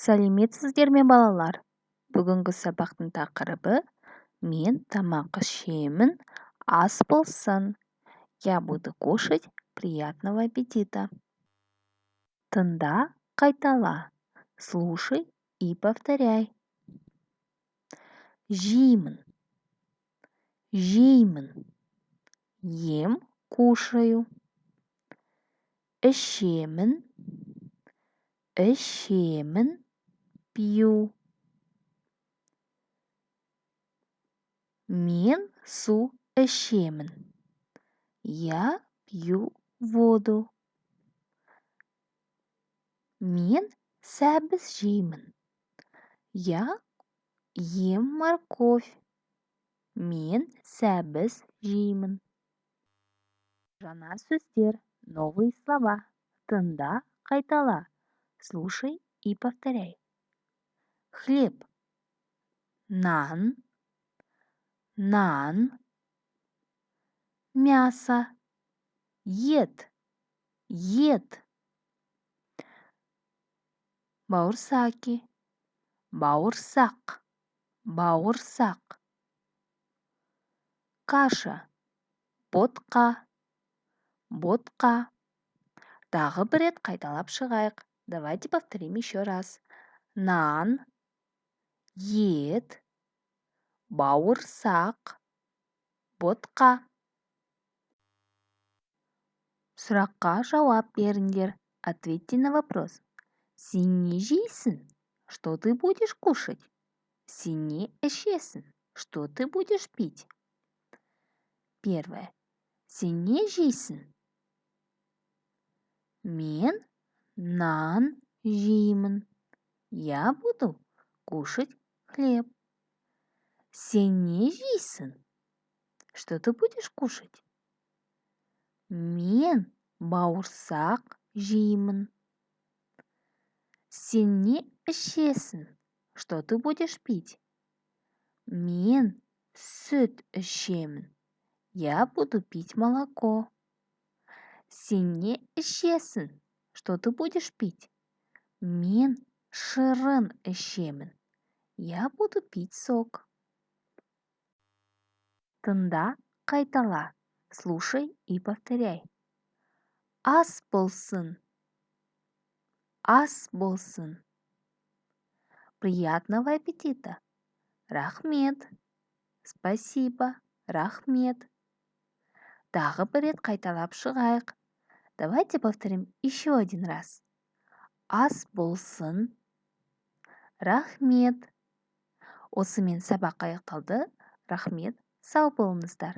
Сәлеметсіздер ме, балалар? Бүгінгі сабақтың тақырыбы «Мен тамақ ішемін, ас болсын». Я буду кушать, приятного аппетита. Тыңда, қайтала. Слушай и повторяй. Жеймін. Жеймін. Ем, кушаю. Ішемін. Ішемін, пью. Мен су ішемін. Я пью воду. Мен сәбіз жеймін. Я ем морковь. Мен сәбіз жеймін. Жаңа сөздер, новые слова. Тыңда, қайтала. Слушай и повторяй. Хлеб. Нан. Нан. Мясо. Ед. Ед. Бауырсаки. Бауырсақ. Бауырсақ. Каша. Ботқа. Ботқа. Тағы бір рет қайталап шығайық. Давайте повторим еще раз. Нан. Ед. Бауырсақ. Ботқа. Сұраққа жауап беріңдер. Ответьте на вопрос. Сен не жейсің? Что ты будешь кушать? Сен не ішесің? Что ты будешь пить? Первое. Сен не жейсің? Мен нан жеймін. Я буду кушать хлеб. Сен не жейсің? Что ты будешь кушать? Мен бауырсақ жеймін. Сен не ішесің? Что ты будешь пить? Мен сүт ішемін. Я буду пить молоко. Сен не ішесің? Что ты будешь пить? Мен шырын ішемін. Я буду пить сок. Тыңда, қайтала. Слушай и повторяй. Ас болсын. Ас болсын. Приятного аппетита. Рахмет. Спасибо. Рахмет. Тағы бір рет қайталап шығайық. Давайте повторим еще один раз. Ас болсын. Рахмет. Осымен сабақ аяқталды. Рахмет. Сау болыңыздар.